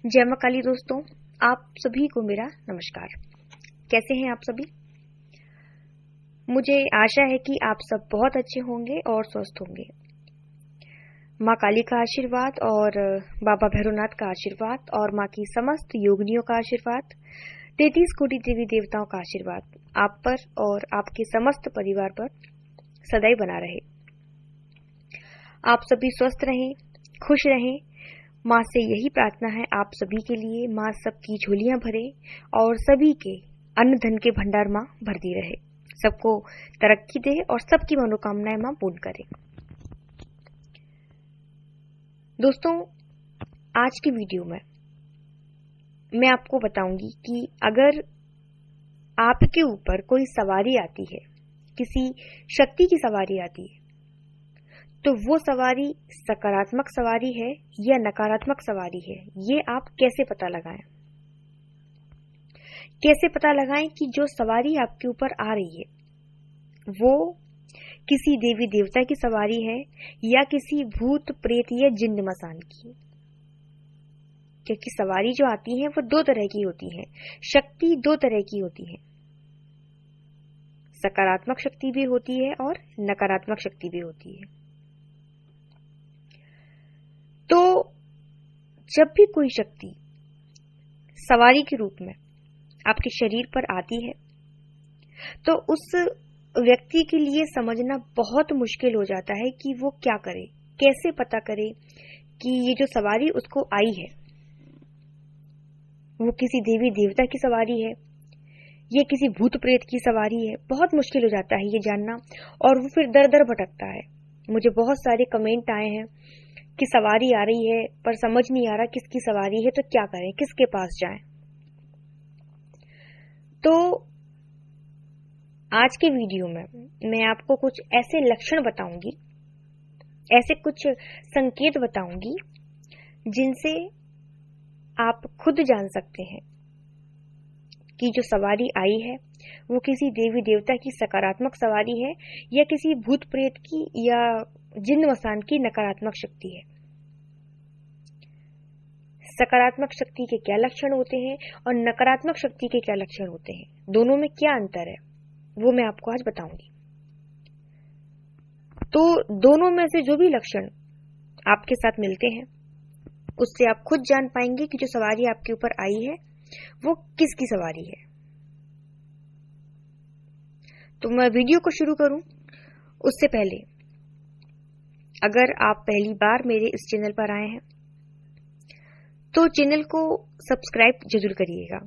जय मां काली दोस्तों, आप सभी को मेरा नमस्कार। कैसे हैं आप सभी? मुझे आशा है कि आप सब बहुत अच्छे होंगे और स्वस्थ होंगे। मां काली का आशीर्वाद और बाबा भैरवनाथ का आशीर्वाद और मां की समस्त योगिनियों का आशीर्वाद, 33 कोटि देवी देवताओं का आशीर्वाद आप पर और आपके समस्त परिवार पर सदैव बना रहे। आप सभी स्वस्थ रहें, खुश रहें। माँ से यही प्रार्थना है आप सभी के लिए। माँ सबकी झोलियां भरे और सभी के अन्न धन के भंडार माँ भरती रहे, सबको तरक्की दे और सबकी मनोकामनाएं माँ पूर्ण करे। दोस्तों, आज की वीडियो में मैं आपको बताऊंगी कि अगर आपके ऊपर कोई सवारी आती है, किसी शक्ति की सवारी आती है, तो वो सवारी सकारात्मक सवारी है या नकारात्मक सवारी है, ये आप कैसे पता लगाएं? कैसे पता लगाएं कि जो सवारी आपके ऊपर आ रही है वो किसी देवी देवता की सवारी है या किसी भूत प्रेत या जिन्न मसान की? क्योंकि सवारी जो आती है वो दो तरह की होती है, शक्ति दो तरह की होती है, सकारात्मक शक्ति भी होती है और नकारात्मक शक्ति भी होती है। तो जब भी कोई शक्ति सवारी के रूप में आपके शरीर पर आती है तो उस व्यक्ति के लिए समझना बहुत मुश्किल हो जाता है कि वो क्या करे, कैसे पता करे कि ये जो सवारी उसको आई है वो किसी देवी देवता की सवारी है या किसी भूत प्रेत की सवारी है। बहुत मुश्किल हो जाता है ये जानना और वो फिर दर दर भटकता है। मुझे बहुत सारे कमेंट आए हैं कि सवारी आ रही है पर समझ नहीं आ रहा किसकी सवारी है, तो क्या करें, किसके पास जाएं। तो आज के वीडियो में मैं आपको कुछ ऐसे लक्षण बताऊंगी, ऐसे कुछ संकेत बताऊंगी जिनसे आप खुद जान सकते हैं कि जो सवारी आई है वो किसी देवी देवता की सकारात्मक सवारी है या किसी भूत प्रेत की या जिन्न मसान की नकारात्मक शक्ति है। सकारात्मक शक्ति के क्या लक्षण होते हैं और नकारात्मक शक्ति के क्या लक्षण होते हैं, दोनों में क्या अंतर है, वो मैं आपको आज बताऊंगी। तो दोनों में से जो भी लक्षण आपके साथ मिलते हैं उससे आप खुद जान पाएंगे कि जो सवारी आपके ऊपर आई है वो किसकी सवारी है। तो मैं वीडियो को शुरू करूं उससे पहले, अगर आप पहली बार मेरे इस चैनल पर आए हैं तो चैनल को सब्सक्राइब जरूर करिएगा,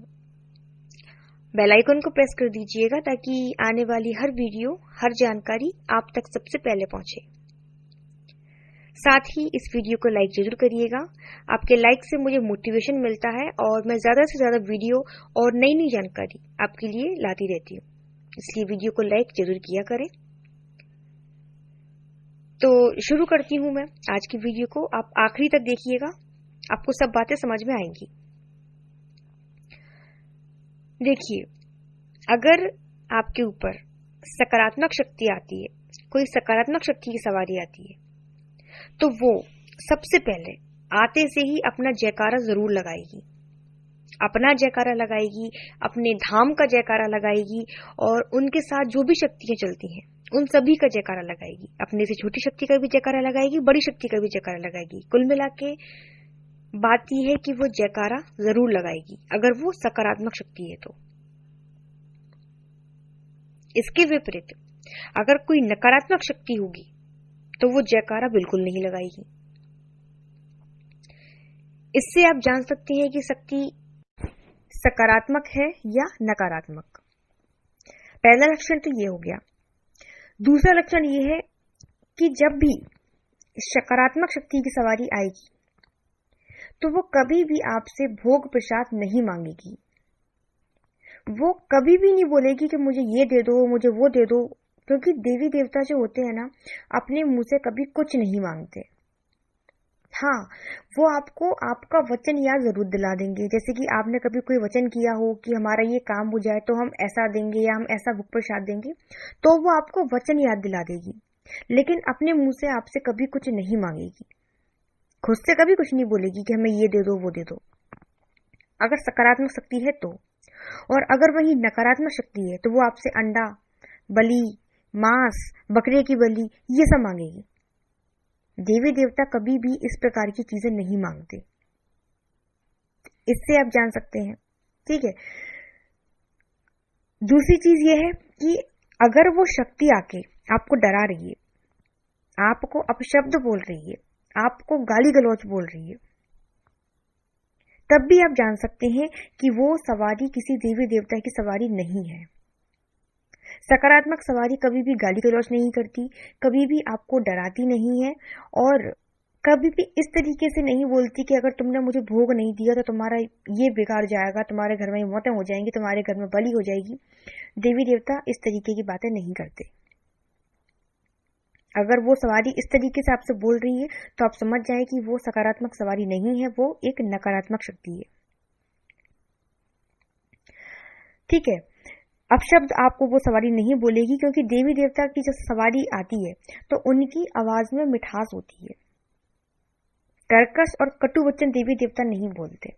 बेल आइकन को प्रेस कर दीजिएगा ताकि आने वाली हर वीडियो, हर जानकारी आप तक सबसे पहले पहुंचे। साथ ही इस वीडियो को लाइक जरूर करिएगा। आपके लाइक से मुझे मोटिवेशन मिलता है और मैं ज्यादा से ज्यादा वीडियो और नई नई जानकारी आपके लिए लाती रहती हूँ, इसलिए वीडियो को लाइक जरूर किया करें। तो शुरू करती हूँ मैं आज की वीडियो को। आप आखिरी तक देखिएगा, आपको सब बातें समझ में आएंगी। देखिए, अगर आपके ऊपर सकारात्मक शक्ति आती है, कोई सकारात्मक शक्ति की सवारी आती है, तो वो सबसे पहले आते से ही अपना जयकारा जरूर लगाएगी, अपना जयकारा लगाएगी, अपने धाम का जयकारा लगाएगी और उनके साथ जो भी शक्तियां चलती हैं उन सभी का जयकारा लगाएगी। अपने से छोटी शक्ति का भी जयकारा लगाएगी, बड़ी शक्ति का भी जयकारा लगाएगी। कुल मिला के बात यह है कि वो जयकारा जरूर लगाएगी अगर वो सकारात्मक शक्ति है तो। इसके विपरीत अगर कोई नकारात्मक शक्ति होगी तो वो जयकारा बिल्कुल नहीं लगाएगी। इससे आप जान सकते हैं कि शक्ति सकारात्मक है या नकारात्मक। पहला लक्षण तो ये हो गया। दूसरा लक्षण ये है कि जब भी सकारात्मक शक्ति की सवारी आएगी तो वो कभी भी आपसे भोग प्रसाद नहीं मांगेगी। वो कभी भी नहीं बोलेगी कि मुझे ये दे दो, मुझे वो दे दो, क्योंकि देवी देवता जो होते हैं ना, अपने मुंह से कभी कुछ नहीं मांगते। हाँ, वो आपको आपका वचन याद जरूर दिला देंगे। जैसे कि आपने कभी कोई वचन किया हो कि हमारा ये काम हो जाए तो हम ऐसा देंगे या हम ऐसा भोग प्रसाद देंगे, तो वो आपको वचन याद दिला देगी, लेकिन अपने मुंह से आपसे कभी कुछ नहीं मांगेगी। खुद से कभी कुछ नहीं बोलेगी कि हमें ये दे दो वो दे दो। अगर सकारात्मक शक्ति है तो। और अगर वही नकारात्मक शक्ति है तो वो आपसे अंडा, बलि, मांस, बकरे की बलि ये सब मांगेगी। देवी देवता कभी भी इस प्रकार की चीजें नहीं मांगते। इससे आप जान सकते हैं। ठीक है। दूसरी चीज ये है कि अगर वो शक्ति आके आपको डरा रही है, आपको अपशब्द बोल रही है, आपको गाली गलौज बोल रही है, तब भी आप जान सकते हैं कि वो सवारी किसी देवी देवता की सवारी नहीं है। सकारात्मक सवारी कभी भी गाली गलौज नहीं करती, कभी भी आपको डराती नहीं है, और कभी भी इस तरीके से नहीं बोलती कि अगर तुमने मुझे भोग नहीं दिया तो तुम्हारा ये बिगाड़ जाएगा, तुम्हारे घर में मौतें हो जाएंगी, तुम्हारे घर में बलि हो जाएगी। देवी देवता इस तरीके की बातें नहीं करते। अगर वो सवारी इस तरीके से आपसे बोल रही है तो आप समझ जाए कि वो सकारात्मक सवारी नहीं है, वो एक नकारात्मक शक्ति है। ठीक है। अपशब्द आपको वो सवारी नहीं बोलेगी, क्योंकि देवी देवता की जब सवारी आती है तो उनकी आवाज में मिठास होती है। कर्कश और कटु वचन देवी देवता नहीं बोलते।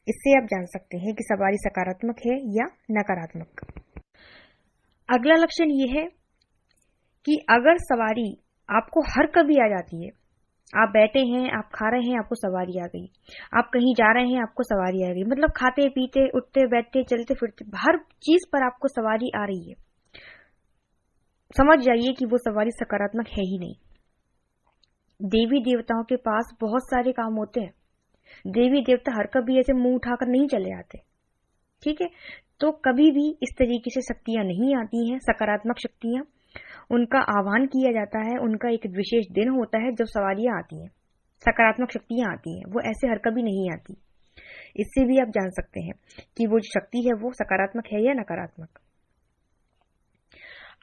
इससे आप जान सकते हैं कि सवारी सकारात्मक है या नकारात्मक। अगला लक्षण ये है कि अगर सवारी आपको हर कभी आ जाती है, आप बैठे हैं, आप खा रहे हैं, आपको सवारी आ गई, आप कहीं जा रहे हैं, आपको सवारी आ गई, मतलब खाते पीते उठते बैठते चलते फिरते हर चीज पर आपको सवारी आ रही है, समझ जाइए कि वो सवारी सकारात्मक है ही नहीं। देवी देवताओं के पास बहुत सारे काम होते हैं। देवी देवता हर कभी ऐसे मुंह उठाकर नहीं चले आते। ठीक है। तो कभी भी इस तरीके से शक्तियां नहीं आती हैं, सकारात्मक शक्तियां। उनका आह्वान किया जाता है, उनका एक विशेष दिन होता है जब सवारियां आती हैं, सकारात्मक शक्तियां आती हैं, वो ऐसे हर कभी नहीं आती। इससे भी आप जान सकते हैं कि वो जो शक्ति है वो सकारात्मक है या नकारात्मक।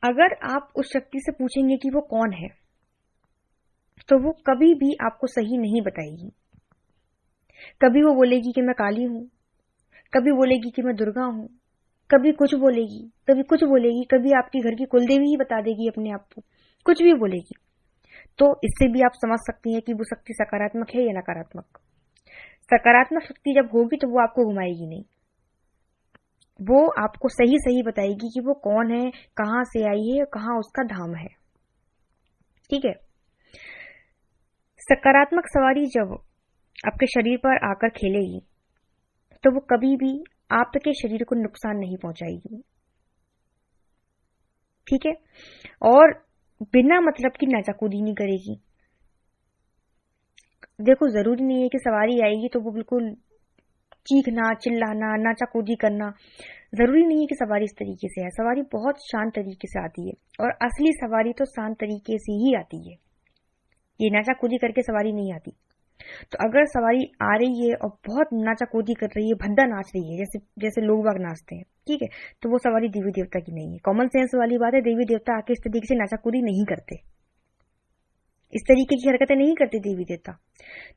अगर आप उस शक्ति से पूछेंगे कि वो कौन है, तो वो कभी भी आपको सही नहीं बताएगी। कभी वो बोलेगी कि मैं काली हूं, कभी बोलेगी कि मैं दुर्गा हूं, कभी कुछ बोलेगी, कभी कुछ बोलेगी, कभी आपकी घर की कुलदेवी ही बता देगी अपने आप को, कुछ भी बोलेगी। तो इससे भी आप समझ सकते हैं कि वो शक्ति सकारात्मक है या नकारात्मक। सकारात्मक शक्ति जब होगी तो वो आपको घुमाएगी नहीं, वो आपको सही सही बताएगी कि वो कौन है, कहां से आई है, कहां उसका धाम है। ठीक है। सकारात्मक सवारी जब आपके शरीर पर आकर खेलेगी तो वो कभी भी आपके शरीर को नुकसान नहीं पहुंचाएगी। ठीक है। और बिना मतलब की नाचाकूदी नहीं करेगी। देखो, जरूरी नहीं है कि सवारी आएगी तो वो बिल्कुल चीखना, चिल्लाना, नाचाकूदी करना, जरूरी नहीं है कि सवारी इस तरीके से है। सवारी बहुत शांत तरीके से आती है, और असली सवारी तो शांत तरीके से ही आती है। ये नाचाकूदी करके सवारी नहीं आती। तो अगर सवारी आ रही है और बहुत नाचाकूदी कर रही है, भद्दा नाच रही है, जैसे जैसे लोग बाग नाचते हैं, ठीक है, तो वो सवारी देवी देवता की नहीं है। कॉमन सेंस वाली बात है, देवी देवता आके इस तरीके से नाचाकूदी नहीं करते, इस तरीके की हरकतें नहीं करते देवी देवता।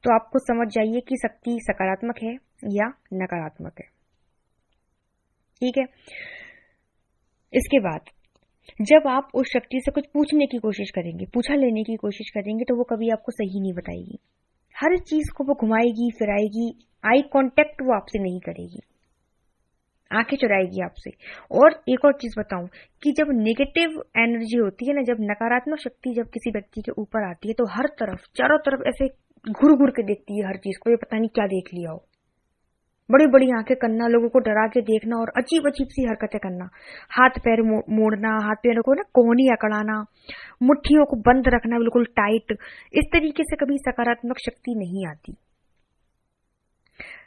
तो आपको समझ जाइए कि शक्ति सकारात्मक है या नकारात्मक है। ठीक है। इसके बाद जब आप उस शक्ति से कुछ पूछने की कोशिश करेंगे, पूछा लेने की कोशिश करेंगे, तो वो कभी आपको सही नहीं बताएगी। हर चीज को वो घुमाएगी फिराएगी, आई कांटेक्ट वो आपसे नहीं करेगी, आंखें चुराएगी आपसे। और एक और चीज बताऊं कि जब नेगेटिव एनर्जी होती है ना, जब नकारात्मक शक्ति जब किसी व्यक्ति के ऊपर आती है तो हर तरफ, चारों तरफ ऐसे घुर घुर के देखती है हर चीज को, ये पता नहीं क्या देख लिया हो। बड़ी बड़ी आंखें करना, लोगों को डरा के देखना और अजीब अजीब सी हरकतें करना, हाथ पैर मोड़ना, हाथ पैरों को ना कोहनी अकड़ाना, मुट्ठियों को बंद रखना बिल्कुल टाइट। इस तरीके से कभी सकारात्मक शक्ति नहीं आती।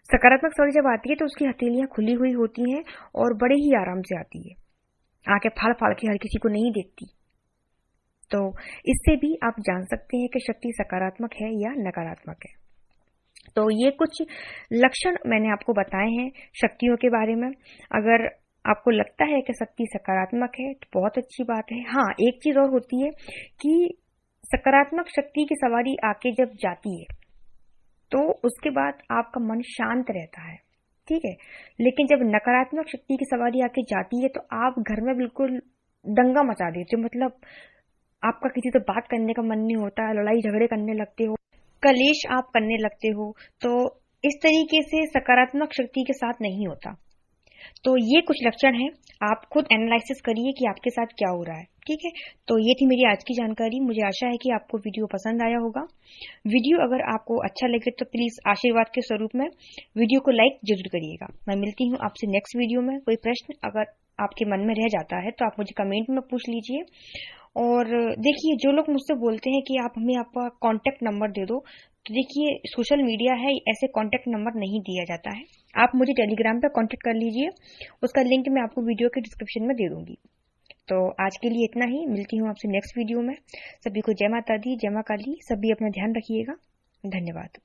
सकारात्मक शक्ति जब आती है तो उसकी हथेलियां खुली हुई होती हैं और बड़े ही आराम से आती है, आंखें फाड़ फाड़ के हर किसी को नहीं देखती। तो इससे भी आप जान सकते हैं कि शक्ति सकारात्मक है या नकारात्मक है। तो ये कुछ लक्षण मैंने आपको बताए हैं शक्तियों के बारे में। अगर आपको लगता है कि शक्ति सकारात्मक है तो बहुत अच्छी बात है। हाँ, एक चीज और होती है कि सकारात्मक शक्ति की सवारी आके जब जाती है तो उसके बाद आपका मन शांत रहता है, ठीक है। लेकिन जब नकारात्मक शक्ति की सवारी आके जाती है तो आप घर में बिल्कुल दंगा मचा देते हो, मतलब आपका किसी से बात करने का मन नहीं होता, लड़ाई झगड़े करने लगते हो, कलेश आप करने लगते हो। तो इस तरीके से सकारात्मक शक्ति के साथ नहीं होता। तो ये कुछ लक्षण हैं, आप खुद एनालिसिस करिए कि आपके साथ क्या हो रहा है। ठीक है, तो ये थी मेरी आज की जानकारी। मुझे आशा है कि आपको वीडियो पसंद आया होगा। वीडियो अगर आपको अच्छा लगे तो प्लीज आशीर्वाद के स्वरूप में वीडियो को लाइक जरूर करिएगा। मैं मिलती हूँ आपसे नेक्स्ट वीडियो में। कोई प्रश्न अगर आपके मन में रह जाता है तो आप मुझे कमेंट में पूछ लीजिए। और देखिए, जो लोग मुझसे बोलते हैं कि आप हमें आपका कांटेक्ट नंबर दे दो, तो देखिए सोशल मीडिया है, ऐसे कांटेक्ट नंबर नहीं दिया जाता है। आप मुझे टेलीग्राम पे कांटेक्ट कर लीजिए, उसका लिंक मैं आपको वीडियो के डिस्क्रिप्शन में दे दूंगी। तो आज के लिए इतना ही, मिलती हूँ आपसे नेक्स्ट वीडियो में। सभी को जय माता दी, जय मां काली। सभी अपना ध्यान रखिएगा। धन्यवाद।